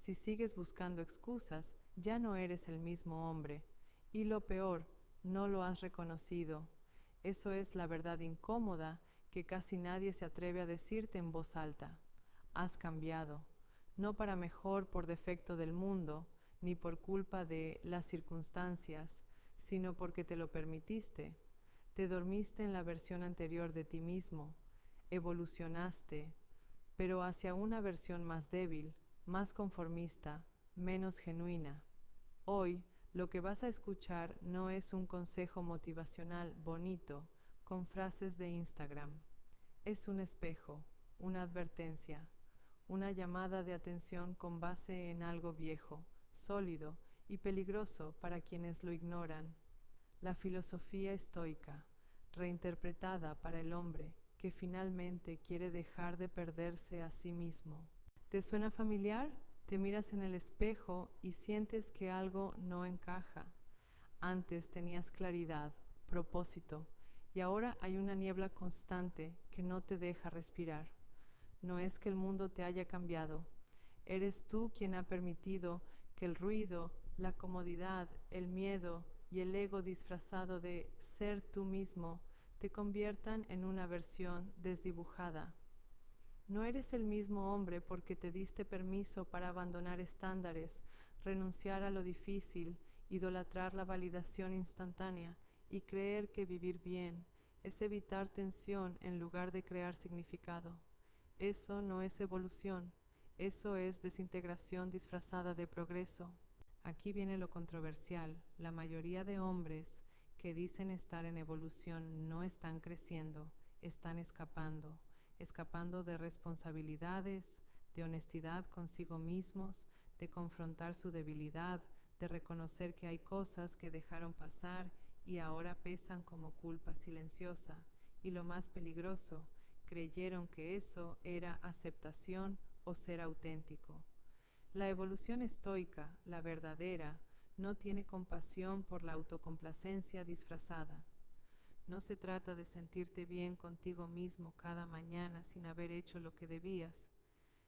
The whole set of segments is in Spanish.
Si sigues buscando excusas, ya no eres el mismo hombre. Y lo peor, no lo has reconocido. Eso es la verdad incómoda que casi nadie se atreve a decirte en voz alta. Has cambiado, no para mejor por defecto del mundo, ni por culpa de las circunstancias, sino porque te lo permitiste. Te dormiste en la versión anterior de ti mismo, evolucionaste, pero hacia una versión más débil, más conformista, menos genuina. Hoy, lo que vas a escuchar no es un consejo motivacional bonito con frases de Instagram. Es un espejo, una advertencia, una llamada de atención con base en algo viejo, sólido y peligroso para quienes lo ignoran. La filosofía estoica, reinterpretada para el hombre que finalmente quiere dejar de perderse a sí mismo. ¿Te suena familiar? Te miras en el espejo y sientes que algo no encaja. Antes tenías claridad, propósito, y ahora hay una niebla constante que no te deja respirar. No es que el mundo te haya cambiado, eres tú quien ha permitido que el ruido, la comodidad, el miedo y el ego disfrazado de ser tú mismo te conviertan en una versión desdibujada. No eres el mismo hombre porque te diste permiso para abandonar estándares, renunciar a lo difícil, idolatrar la validación instantánea y creer que vivir bien es evitar tensión en lugar de crear significado. Eso no es evolución, eso es desintegración disfrazada de progreso. Aquí viene lo controversial. La mayoría de hombres que dicen estar en evolución no están creciendo, están escapando, escapando de responsabilidades, de honestidad consigo mismos, de confrontar su debilidad, de reconocer que hay cosas que dejaron pasar y ahora pesan como culpa silenciosa. Y lo más peligroso, creyeron que eso era aceptación o ser auténtico. La evolución estoica, la verdadera, no tiene compasión por la autocomplacencia disfrazada. No se trata de sentirte bien contigo mismo cada mañana sin haber hecho lo que debías.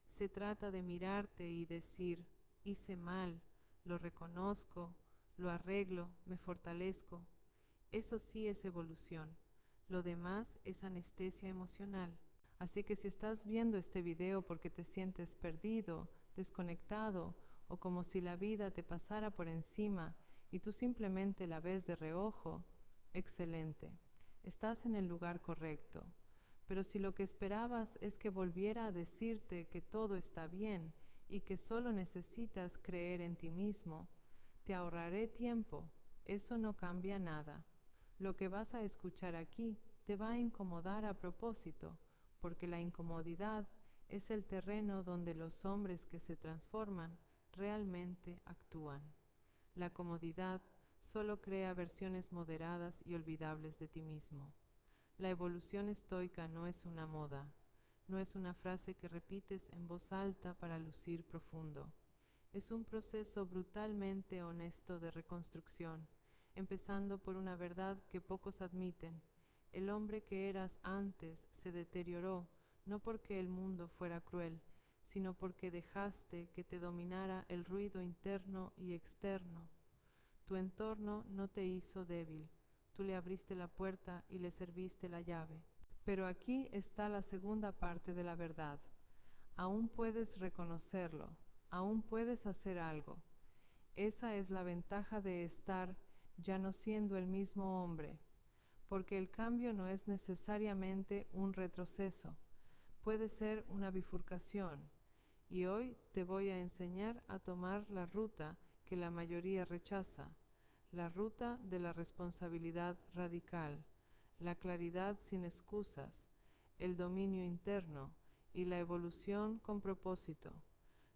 Se trata de mirarte y decir, hice mal, lo reconozco, lo arreglo, me fortalezco. Eso sí es evolución. Lo demás es anestesia emocional. Así que si estás viendo este video porque te sientes perdido, desconectado o como si la vida te pasara por encima y tú simplemente la ves de reojo, excelente. Estás en el lugar correcto. Pero si lo que esperabas es que volviera a decirte que todo está bien y que solo necesitas creer en ti mismo, te ahorraré tiempo. Eso no cambia nada. Lo que vas a escuchar aquí te va a incomodar a propósito, porque la incomodidad es el terreno donde los hombres que se transforman realmente actúan. La comodidad solo crea versiones moderadas y olvidables de ti mismo. La evolución estoica no es una moda, no es una frase que repites en voz alta para lucir profundo. Es un proceso brutalmente honesto de reconstrucción, empezando por una verdad que pocos admiten. El hombre que eras antes se deterioró, no porque el mundo fuera cruel, sino porque dejaste que te dominara el ruido interno y externo. Tu entorno no te hizo débil, tú le abriste la puerta y le serviste la llave. Pero aquí está la segunda parte de la verdad. Aún puedes reconocerlo, aún puedes hacer algo. Esa es la ventaja de estar ya no siendo el mismo hombre, porque el cambio no es necesariamente un retroceso, puede ser una bifurcación. Y hoy te voy a enseñar a tomar la ruta que la mayoría rechaza, la ruta de la responsabilidad radical, la claridad sin excusas, el dominio interno y la evolución con propósito,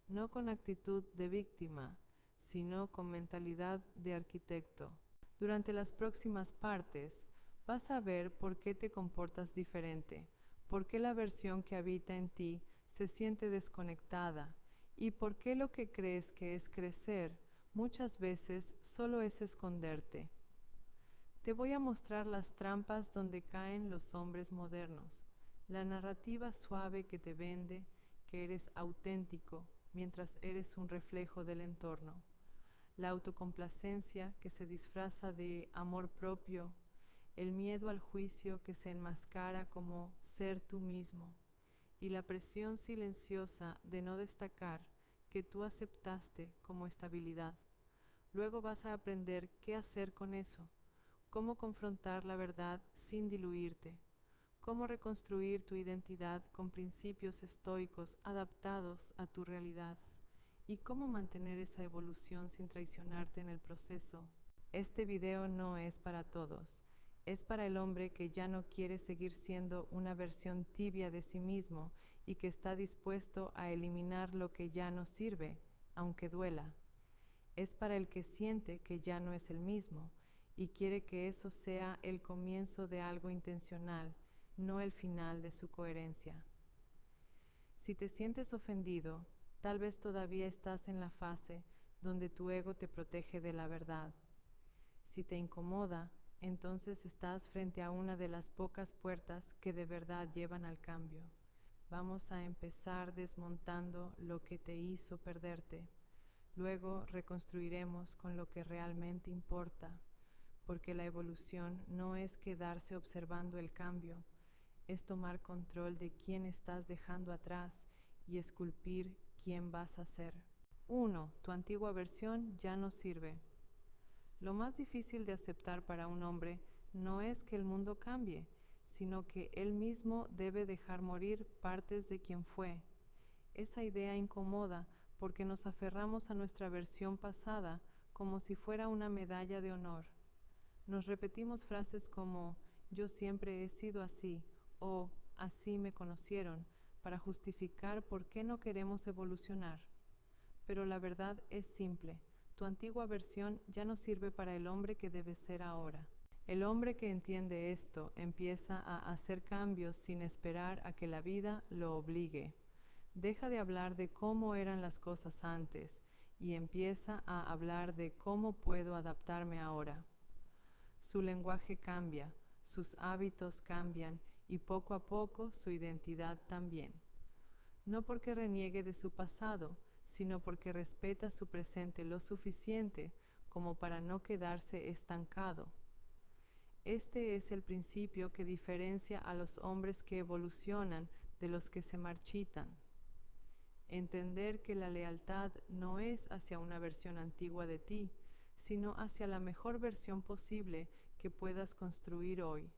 no con actitud de víctima, sino con mentalidad de arquitecto. Durante las próximas partes vas a ver por qué te comportas diferente, por qué la versión que habita en ti se siente desconectada y por qué lo que crees que es crecer muchas veces solo es esconderte. Te voy a mostrar las trampas donde caen los hombres modernos, la narrativa suave que te vende que eres auténtico mientras eres un reflejo del entorno. La autocomplacencia que se disfraza de amor propio, el miedo al juicio que se enmascara como ser tú mismo, y la presión silenciosa de no destacar que tú aceptaste como estabilidad. Luego vas a aprender qué hacer con eso, cómo confrontar la verdad sin diluirte, cómo reconstruir tu identidad con principios estoicos adaptados a tu realidad y cómo mantener esa evolución sin traicionarte en el proceso. Este video no es para todos. Es para el hombre que ya no quiere seguir siendo una versión tibia de sí mismo y que está dispuesto a eliminar lo que ya no sirve, aunque duela. Es para el que siente que ya no es el mismo y quiere que eso sea el comienzo de algo intencional, no el final de su coherencia. Si te sientes ofendido, tal vez todavía estás en la fase donde tu ego te protege de la verdad. Si te incomoda, entonces estás frente a una de las pocas puertas que de verdad llevan al cambio. Vamos a empezar desmontando lo que te hizo perderte. Luego reconstruiremos con lo que realmente importa, porque la evolución no es quedarse observando el cambio, es tomar control de quién estás dejando atrás y esculpir quién vas a ser. 1. Tu antigua versión ya no sirve. Lo más difícil de aceptar para un hombre no es que el mundo cambie, sino que él mismo debe dejar morir partes de quien fue. Esa idea incomoda porque nos aferramos a nuestra versión pasada como si fuera una medalla de honor. Nos repetimos frases como yo siempre he sido así o así me conocieron para justificar por qué no queremos evolucionar. Pero la verdad es simple. Tu antigua versión ya no sirve para el hombre que debes ser ahora. El hombre que entiende esto empieza a hacer cambios sin esperar a que la vida lo obligue. Deja de hablar de cómo eran las cosas antes y empieza a hablar de cómo puedo adaptarme ahora. Su lenguaje cambia, sus hábitos cambian y poco a poco su identidad también. No porque reniegue de su pasado, sino porque respeta su presente lo suficiente como para no quedarse estancado. Este es el principio que diferencia a los hombres que evolucionan de los que se marchitan. Entender que la lealtad no es hacia una versión antigua de ti, sino hacia la mejor versión posible que puedas construir hoy.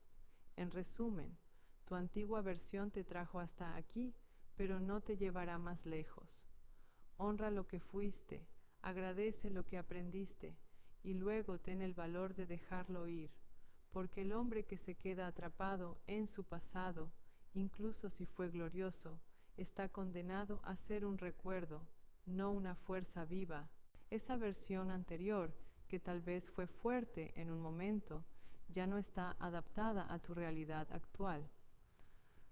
En resumen, tu antigua versión te trajo hasta aquí, pero no te llevará más lejos. Honra lo que fuiste, agradece lo que aprendiste y luego ten el valor de dejarlo ir, porque el hombre que se queda atrapado en su pasado, incluso si fue glorioso, está condenado a ser un recuerdo, no una fuerza viva. Esa versión anterior, que tal vez fue fuerte en un momento, ya no está adaptada a tu realidad actual.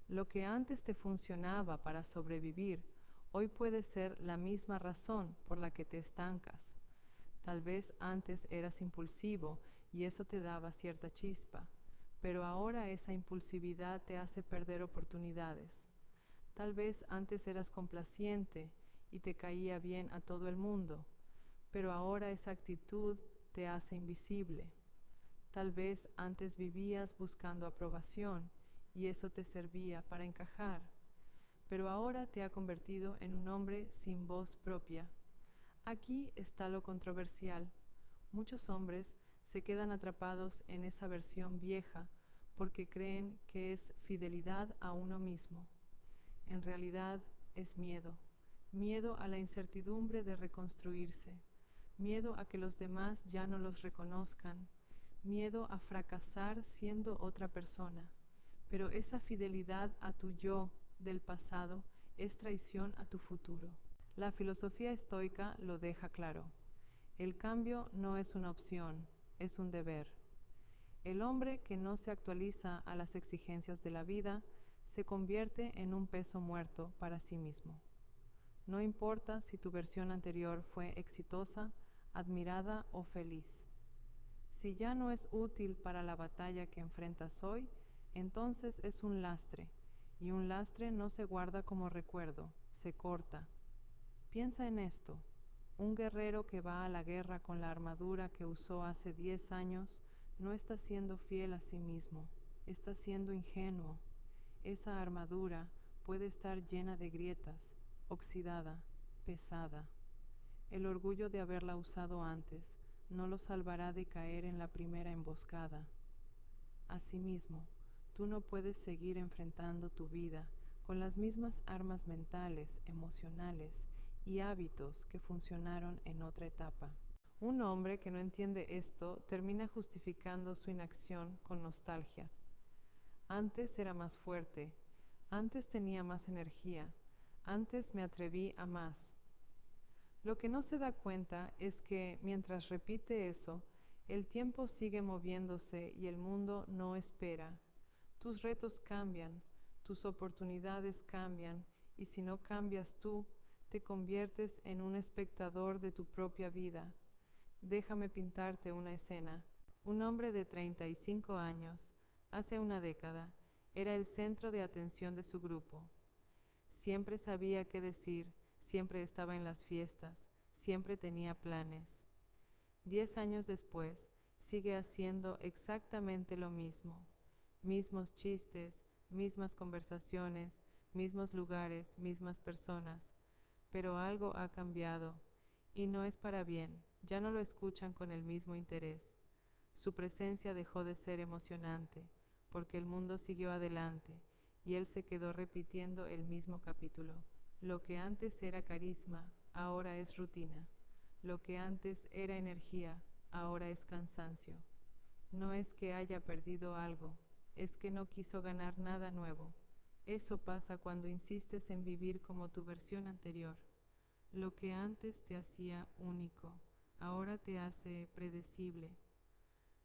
Lo que antes te funcionaba para sobrevivir, hoy puede ser la misma razón por la que te estancas. Tal vez antes eras impulsivo y eso te daba cierta chispa, pero ahora esa impulsividad te hace perder oportunidades. Tal vez antes eras complaciente y te caía bien a todo el mundo, pero ahora esa actitud te hace invisible. Tal vez antes vivías buscando aprobación y eso te servía para encajar, pero ahora te ha convertido en un hombre sin voz propia. Aquí está lo controversial. Muchos hombres se quedan atrapados en esa versión vieja porque creen que es fidelidad a uno mismo. En realidad es miedo, miedo a la incertidumbre de reconstruirse, miedo a que los demás ya no los reconozcan, miedo a fracasar siendo otra persona. Pero esa fidelidad a tu yo del pasado es traición a tu futuro. La filosofía estoica lo deja claro. El cambio no es una opción, es un deber. El hombre que no se actualiza a las exigencias de la vida se convierte en un peso muerto para sí mismo. No importa si tu versión anterior fue exitosa, admirada o feliz. Si ya no es útil para la batalla que enfrentas hoy, entonces es un lastre, y un lastre no se guarda como recuerdo, se corta. Piensa en esto. Un guerrero que va a la guerra con la armadura que usó hace 10 años no está siendo fiel a sí mismo, está siendo ingenuo. Esa armadura puede estar llena de grietas, oxidada, pesada. El orgullo de haberla usado antes no lo salvará de caer en la primera emboscada. Asimismo, tú no puedes seguir enfrentando tu vida con las mismas armas mentales, emocionales y hábitos que funcionaron en otra etapa. Un hombre que no entiende esto termina justificando su inacción con nostalgia. Antes era más fuerte, antes tenía más energía, antes me atreví a más. Lo que no se da cuenta es que mientras repite eso, el tiempo sigue moviéndose y el mundo no espera. Tus retos cambian, tus oportunidades cambian, y si no cambias tú, te conviertes en un espectador de tu propia vida. Déjame pintarte una escena. Un hombre de 35 años, hace una década, era el centro de atención de su grupo. Siempre sabía qué decir, siempre estaba en las fiestas, siempre tenía planes. 10 años después, sigue haciendo exactamente lo mismo. Mismos chistes, mismas conversaciones, mismos lugares, mismas personas. Pero algo ha cambiado, y no es para bien, ya no lo escuchan con el mismo interés. Su presencia dejó de ser emocionante, porque el mundo siguió adelante, y él se quedó repitiendo el mismo capítulo. Lo que antes era carisma, ahora es rutina. Lo que antes era energía, ahora es cansancio. No es que haya perdido algo, es que no quiso ganar nada nuevo. Eso pasa cuando insistes en vivir como tu versión anterior. Lo que antes te hacía único, ahora te hace predecible.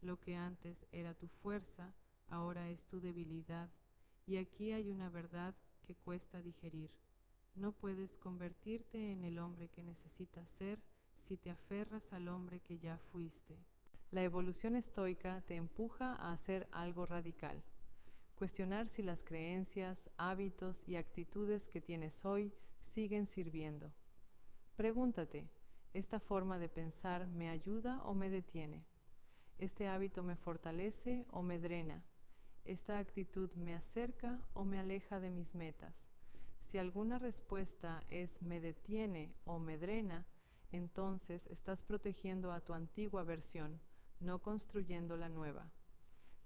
Lo que antes era tu fuerza, ahora es tu debilidad. Y aquí hay una verdad que cuesta digerir. No puedes convertirte en el hombre que necesitas ser si te aferras al hombre que ya fuiste. La evolución estoica te empuja a hacer algo radical. Cuestionar si las creencias, hábitos y actitudes que tienes hoy siguen sirviendo. Pregúntate, ¿esta forma de pensar me ayuda o me detiene? ¿Este hábito me fortalece o me drena? ¿Esta actitud me acerca o me aleja de mis metas? Si alguna respuesta es me detiene o me drena, entonces estás protegiendo a tu antigua versión, no construyendo la nueva.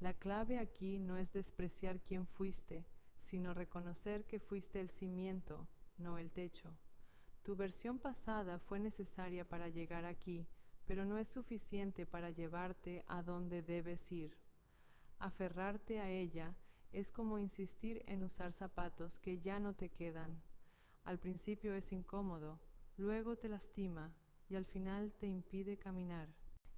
La clave aquí no es despreciar quién fuiste, sino reconocer que fuiste el cimiento, no el techo. Tu versión pasada fue necesaria para llegar aquí, pero no es suficiente para llevarte a donde debes ir. Aferrarte a ella es como insistir en usar zapatos que ya no te quedan. Al principio es incómodo, luego te lastima y al final te impide caminar.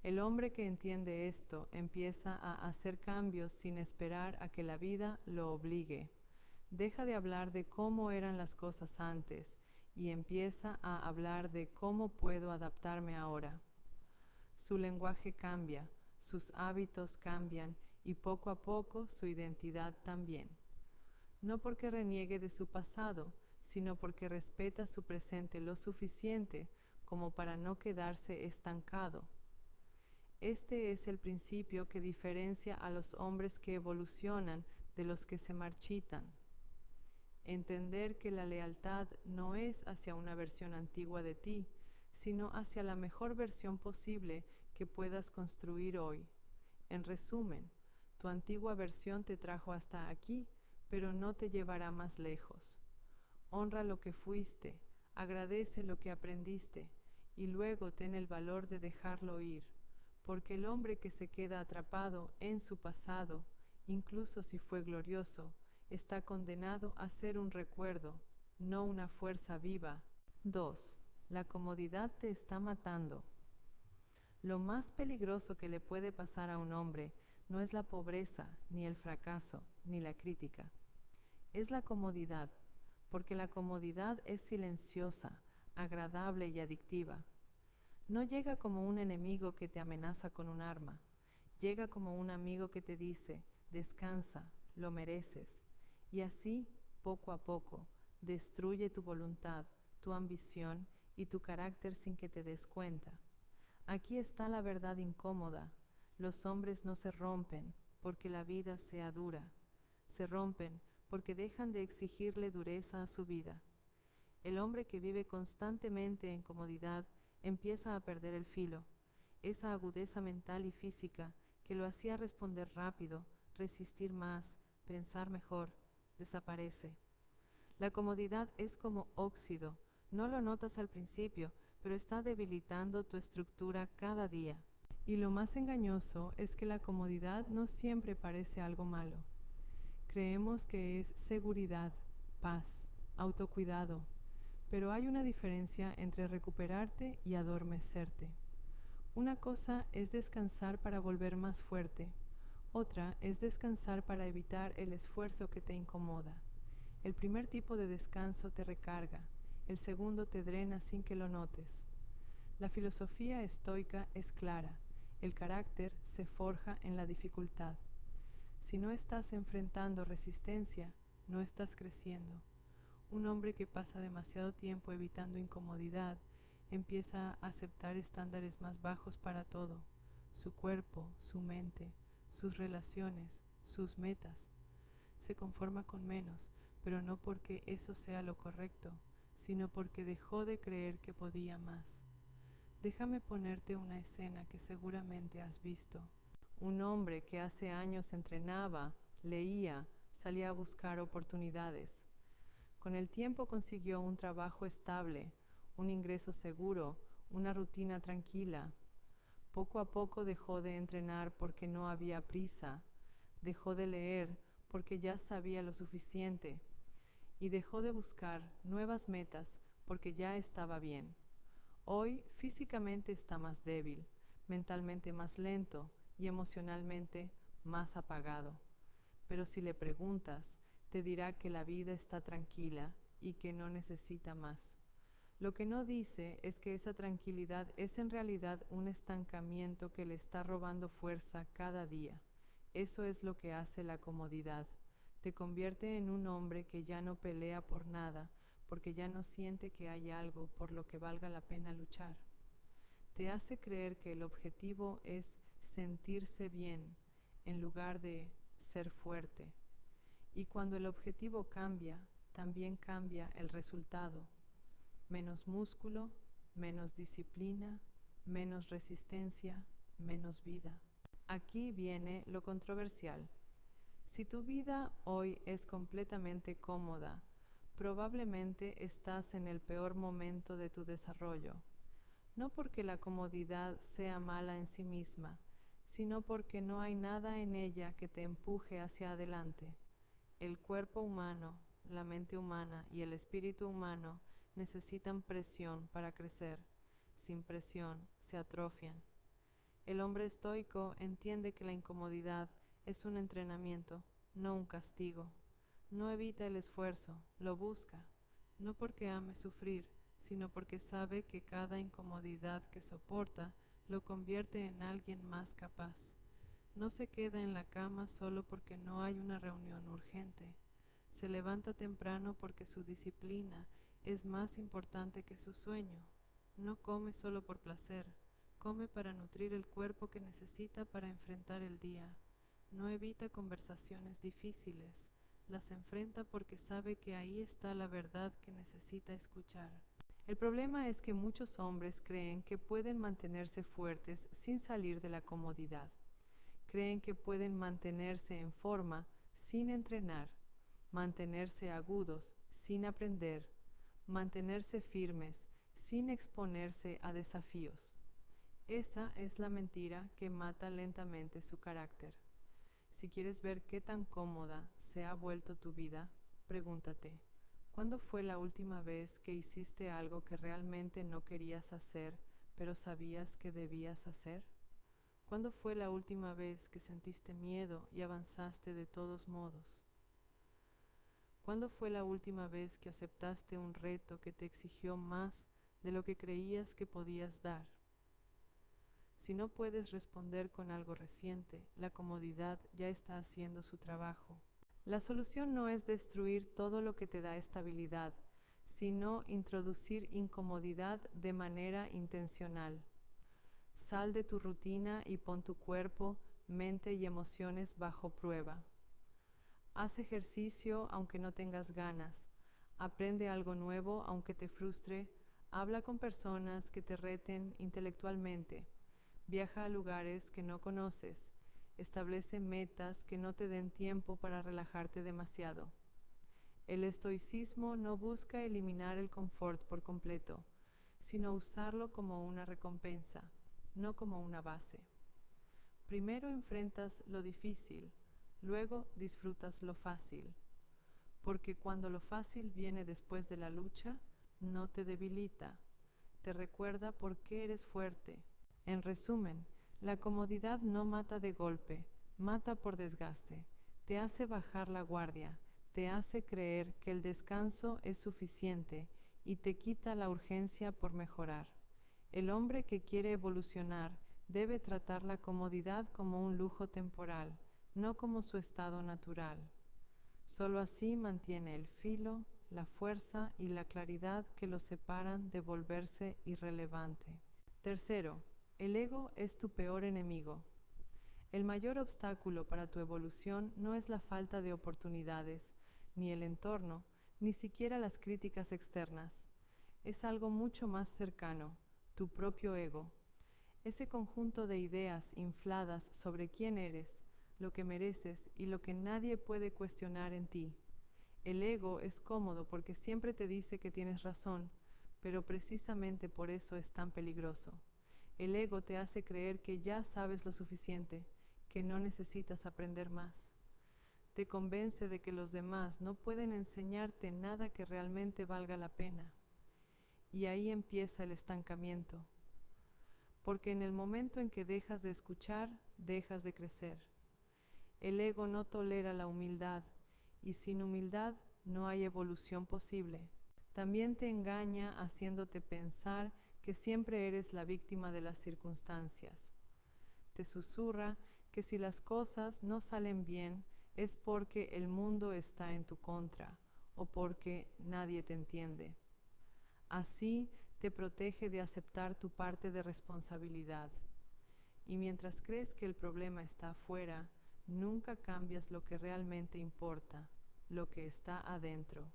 El hombre que entiende esto empieza a hacer cambios sin esperar a que la vida lo obligue. Deja de hablar de cómo eran las cosas antes y empieza a hablar de cómo puedo adaptarme ahora. Su lenguaje cambia, sus hábitos cambian y poco a poco su identidad también. No porque reniegue de su pasado, sino porque respeta su presente lo suficiente como para no quedarse estancado. Este es el principio que diferencia a los hombres que evolucionan de los que se marchitan. Entender que la lealtad no es hacia una versión antigua de ti, sino hacia la mejor versión posible que puedas construir hoy. En resumen, tu antigua versión te trajo hasta aquí, pero no te llevará más lejos. Honra lo que fuiste, agradece lo que aprendiste, y luego ten el valor de dejarlo ir, porque el hombre que se queda atrapado en su pasado, incluso si fue glorioso, está condenado a ser un recuerdo, no una fuerza viva. 2. La comodidad te está matando. Lo más peligroso que le puede pasar a un hombre no es la pobreza, ni el fracaso, ni la crítica. Es la comodidad, porque la comodidad es silenciosa, agradable y adictiva. No llega como un enemigo que te amenaza con un arma. Llega como un amigo que te dice, descansa, lo mereces. Y así, poco a poco, destruye tu voluntad, tu ambición y tu carácter sin que te des cuenta. Aquí está la verdad incómoda. Los hombres no se rompen porque la vida sea dura. Se rompen porque dejan de exigirle dureza a su vida. El hombre que vive constantemente en comodidad empieza a perder el filo. Esa agudeza mental y física que lo hacía responder rápido, resistir más, pensar mejor, desaparece. La comodidad es como óxido. No lo notas al principio, pero está debilitando tu estructura cada día. Y lo más engañoso es que la comodidad no siempre parece algo malo. Creemos que es seguridad, paz, autocuidado, pero hay una diferencia entre recuperarte y adormecerte. Una cosa es descansar para volver más fuerte, otra es descansar para evitar el esfuerzo que te incomoda. El primer tipo de descanso te recarga, el segundo te drena sin que lo notes. La filosofía estoica es clara, el carácter se forja en la dificultad. Si no estás enfrentando resistencia, no estás creciendo. Un hombre que pasa demasiado tiempo evitando incomodidad empieza a aceptar estándares más bajos para todo, su cuerpo, su mente, sus relaciones, sus metas. Se conforma con menos, pero no porque eso sea lo correcto, sino porque dejó de creer que podía más. Déjame ponerte una escena que seguramente has visto. Un hombre que hace años entrenaba, leía, salía a buscar oportunidades. Con el tiempo consiguió un trabajo estable, un ingreso seguro, una rutina tranquila. Poco a poco dejó de entrenar porque no había prisa, dejó de leer porque ya sabía lo suficiente y dejó de buscar nuevas metas porque ya estaba bien. Hoy físicamente está más débil, mentalmente más lento y emocionalmente más apagado. Pero si le preguntas, te dirá que la vida está tranquila y que no necesita más. Lo que no dice es que esa tranquilidad es en realidad un estancamiento que le está robando fuerza cada día. Eso es lo que hace la comodidad. Te convierte en un hombre que ya no pelea por nada, porque ya no siente que hay algo por lo que valga la pena luchar. Te hace creer que el objetivo es sentirse bien, en lugar de ser fuerte. Y cuando el objetivo cambia, también cambia el resultado. Menos músculo, menos disciplina, menos resistencia, menos vida. Aquí viene lo controversial. Si tu vida hoy es completamente cómoda, probablemente estás en el peor momento de tu desarrollo. No porque la comodidad sea mala en sí misma, sino porque no hay nada en ella que te empuje hacia adelante. El cuerpo humano, la mente humana y el espíritu humano necesitan presión para crecer. Sin presión se atrofian. El hombre estoico entiende que la incomodidad es un entrenamiento, no un castigo. No evita el esfuerzo, lo busca, no porque ame sufrir, sino porque sabe que cada incomodidad que soporta lo convierte en alguien más capaz. No se queda en la cama solo porque no hay una reunión urgente. Se levanta temprano porque su disciplina es más importante que su sueño. No come solo por placer, come para nutrir el cuerpo que necesita para enfrentar el día. No evita conversaciones difíciles, las enfrenta porque sabe que ahí está la verdad que necesita escuchar. El problema es que muchos hombres creen que pueden mantenerse fuertes sin salir de la comodidad. Creen que pueden mantenerse en forma sin entrenar, mantenerse agudos sin aprender, mantenerse firmes sin exponerse a desafíos. Esa es la mentira que mata lentamente su carácter. Si quieres ver qué tan cómoda se ha vuelto tu vida, pregúntate, ¿cuándo fue la última vez que hiciste algo que realmente no querías hacer, pero sabías que debías hacer? ¿Cuándo fue la última vez que sentiste miedo y avanzaste de todos modos? ¿Cuándo fue la última vez que aceptaste un reto que te exigió más de lo que creías que podías dar? Si no puedes responder con algo reciente, la comodidad ya está haciendo su trabajo. La solución no es destruir todo lo que te da estabilidad, sino introducir incomodidad de manera intencional. Sal de tu rutina y pon tu cuerpo, mente y emociones bajo prueba. Haz ejercicio aunque no tengas ganas. Aprende algo nuevo aunque te frustre. Habla con personas que te reten intelectualmente. Viaja a lugares que no conoces. Establece metas que no te den tiempo para relajarte demasiado. El estoicismo no busca eliminar el confort por completo, sino usarlo como una recompensa, no como una base. Primero enfrentas lo difícil, luego disfrutas lo fácil, porque cuando lo fácil viene después de la lucha, no te debilita, te recuerda por qué eres fuerte. En resumen, la comodidad no mata de golpe, mata por desgaste, te hace bajar la guardia, te hace creer que el descanso es suficiente y te quita la urgencia por mejorar. El hombre que quiere evolucionar debe tratar la comodidad como un lujo temporal, no como su estado natural. Solo así mantiene el filo, la fuerza y la claridad que lo separan de volverse irrelevante. Tercero, el ego es tu peor enemigo. El mayor obstáculo para tu evolución no es la falta de oportunidades, ni el entorno, ni siquiera las críticas externas. Es algo mucho más cercano, tu propio ego. Ese conjunto de ideas infladas sobre quién eres, lo que mereces y lo que nadie puede cuestionar en ti. El ego es cómodo porque siempre te dice que tienes razón, pero precisamente por eso es tan peligroso. El ego te hace creer que ya sabes lo suficiente, que no necesitas aprender más. Te convence de que los demás no pueden enseñarte nada que realmente valga la pena. Y ahí empieza el estancamiento. Porque en el momento en que dejas de escuchar, dejas de crecer. El ego no tolera la humildad, y sin humildad no hay evolución posible. También te engaña haciéndote pensar que siempre eres la víctima de las circunstancias. Te susurra que si las cosas no salen bien es porque el mundo está en tu contra o porque nadie te entiende. Así te protege de aceptar tu parte de responsabilidad. Y mientras crees que el problema está afuera, nunca cambias lo que realmente importa, lo que está adentro.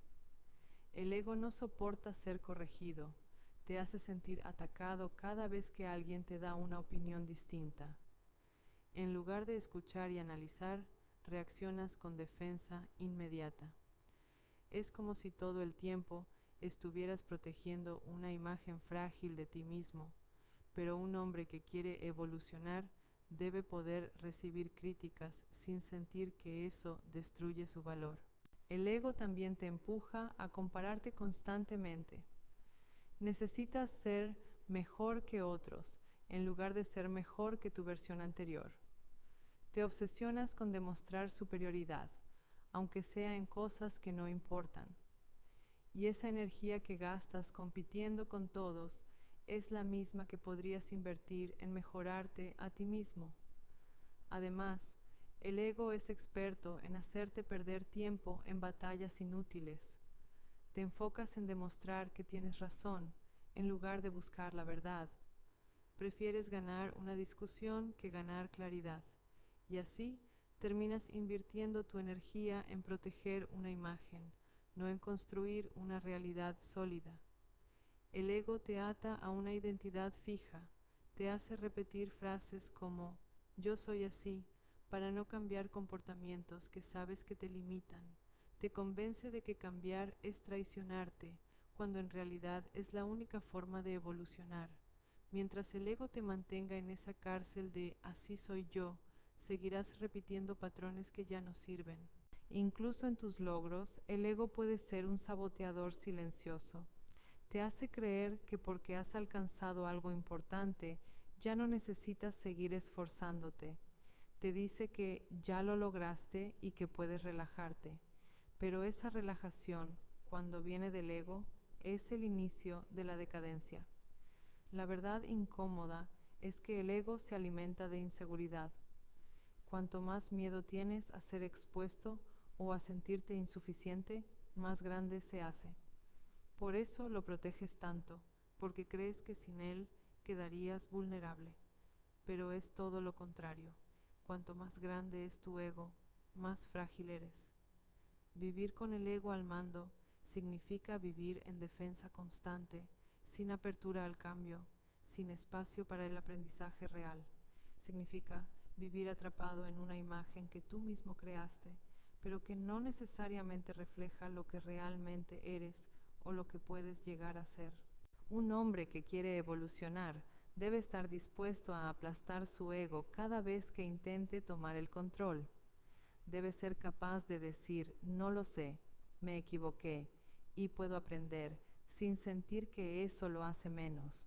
El ego no soporta ser corregido, te hace sentir atacado cada vez que alguien te da una opinión distinta. En lugar de escuchar y analizar, reaccionas con defensa inmediata. Es como si todo el tiempo estuvieras protegiendo una imagen frágil de ti mismo, pero un hombre que quiere evolucionar debe poder recibir críticas sin sentir que eso destruye su valor. El ego también te empuja a compararte constantemente. Necesitas ser mejor que otros en lugar de ser mejor que tu versión anterior. Te obsesionas con demostrar superioridad, aunque sea en cosas que no importan. Y esa energía que gastas compitiendo con todos es la misma que podrías invertir en mejorarte a ti mismo. Además, el ego es experto en hacerte perder tiempo en batallas inútiles. Te enfocas en demostrar que tienes razón en lugar de buscar la verdad. Prefieres ganar una discusión que ganar claridad. Y así terminas invirtiendo tu energía en proteger una imagen, no en construir una realidad sólida. El ego te ata a una identidad fija, te hace repetir frases como "yo soy así", para no cambiar comportamientos que sabes que te limitan. Te convence de que cambiar es traicionarte, cuando en realidad es la única forma de evolucionar. Mientras el ego te mantenga en esa cárcel de "así soy yo", seguirás repitiendo patrones que ya no sirven. Incluso en tus logros, el ego puede ser un saboteador silencioso. Te hace creer que porque has alcanzado algo importante, ya no necesitas seguir esforzándote. Te dice que ya lo lograste y que puedes relajarte. Pero esa relajación, cuando viene del ego, es el inicio de la decadencia. La verdad incómoda es que el ego se alimenta de inseguridad. Cuanto más miedo tienes a ser expuesto o a sentirte insuficiente, más grande se hace. Por eso lo proteges tanto, porque crees que sin él quedarías vulnerable. Pero es todo lo contrario. Cuanto más grande es tu ego, más frágil eres. Vivir con el ego al mando significa vivir en defensa constante, sin apertura al cambio, sin espacio para el aprendizaje real. Significa vivir atrapado en una imagen que tú mismo creaste, pero que no necesariamente refleja lo que realmente eres o lo que puedes llegar a ser. Un hombre que quiere evolucionar debe estar dispuesto a aplastar su ego cada vez que intente tomar el control. Debe ser capaz de decir, no lo sé, me equivoqué y puedo aprender, sin sentir que eso lo hace menos.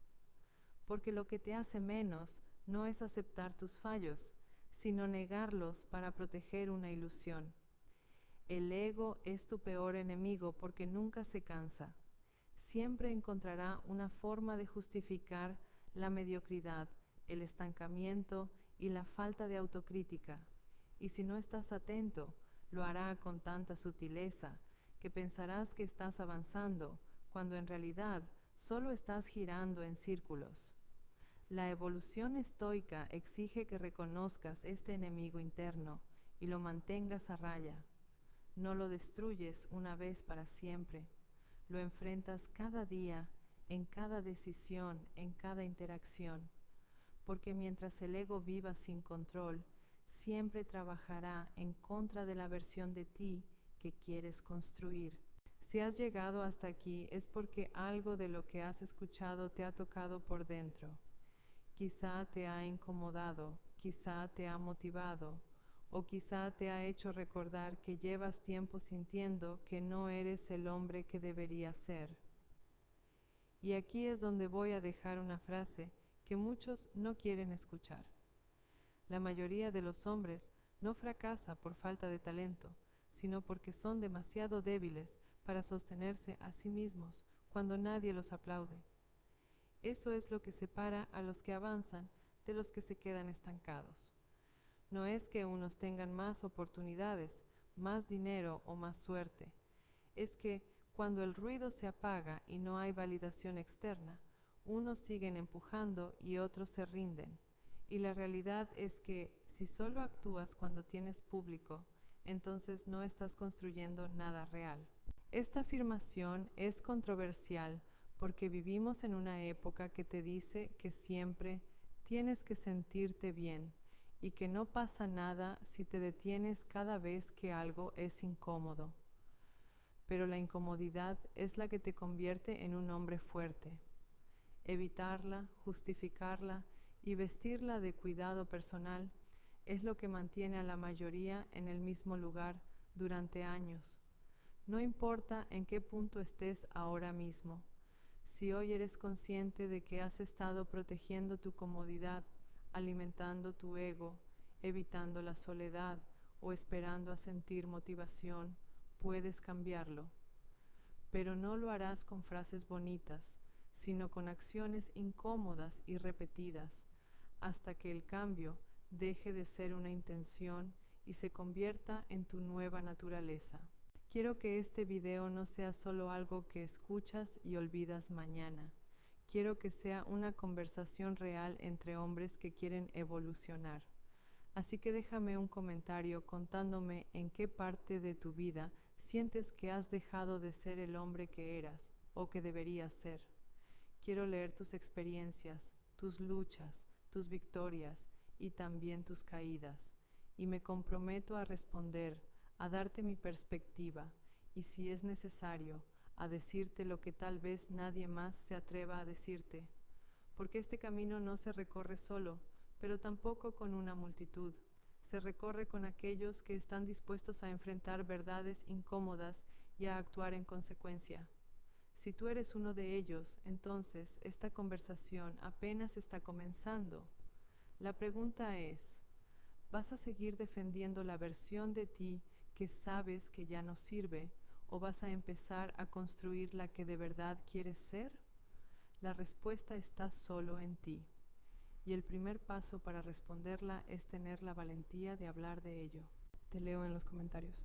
Porque lo que te hace menos no es aceptar tus fallos, sino negarlos para proteger una ilusión. El ego es tu peor enemigo porque nunca se cansa. Siempre encontrará una forma de justificar la mediocridad, el estancamiento y la falta de autocrítica. Y si no estás atento, lo hará con tanta sutileza que pensarás que estás avanzando, cuando en realidad solo estás girando en círculos. La evolución estoica exige que reconozcas este enemigo interno y lo mantengas a raya. No lo destruyes una vez para siempre. Lo enfrentas cada día, en cada decisión, en cada interacción. Porque mientras el ego viva sin control, siempre trabajará en contra de la versión de ti que quieres construir. Si has llegado hasta aquí es porque algo de lo que has escuchado te ha tocado por dentro. Quizá te ha incomodado, quizá te ha motivado, o quizá te ha hecho recordar que llevas tiempo sintiendo que no eres el hombre que deberías ser. Y aquí es donde voy a dejar una frase que muchos no quieren escuchar. La mayoría de los hombres no fracasa por falta de talento, sino porque son demasiado débiles para sostenerse a sí mismos cuando nadie los aplaude. Eso es lo que separa a los que avanzan de los que se quedan estancados. No es que unos tengan más oportunidades, más dinero o más suerte. Es que cuando el ruido se apaga y no hay validación externa, unos siguen empujando y otros se rinden. Y la realidad es que si solo actúas cuando tienes público, entonces no estás construyendo nada real. Esta afirmación es controversial porque vivimos en una época que te dice que siempre tienes que sentirte bien y que no pasa nada si te detienes cada vez que algo es incómodo. Pero la incomodidad es la que te convierte en un hombre fuerte. Evitarla, justificarla y vestirla de cuidado personal es lo que mantiene a la mayoría en el mismo lugar durante años. No importa en qué punto estés ahora mismo. Si hoy eres consciente de que has estado protegiendo tu comodidad, alimentando tu ego, evitando la soledad o esperando a sentir motivación, puedes cambiarlo. Pero no lo harás con frases bonitas, sino con acciones incómodas y repetidas, hasta que el cambio deje de ser una intención y se convierta en tu nueva naturaleza. Quiero que este video no sea solo algo que escuchas y olvidas mañana. Quiero que sea una conversación real entre hombres que quieren evolucionar. Así que déjame un comentario contándome en qué parte de tu vida sientes que has dejado de ser el hombre que eras o que deberías ser. Quiero leer tus experiencias, tus luchas, tus victorias y también tus caídas. Y me comprometo a responder, a darte mi perspectiva y, si es necesario, a decirte lo que tal vez nadie más se atreva a decirte. Porque este camino no se recorre solo, pero tampoco con una multitud. Se recorre con aquellos que están dispuestos a enfrentar verdades incómodas y a actuar en consecuencia. Si tú eres uno de ellos, entonces esta conversación apenas está comenzando. La pregunta es, ¿vas a seguir defendiendo la versión de ti que sabes que ya no sirve, o vas a empezar a construir la que de verdad quieres ser? La respuesta está solo en ti. Y el primer paso para responderla es tener la valentía de hablar de ello. Te leo en los comentarios.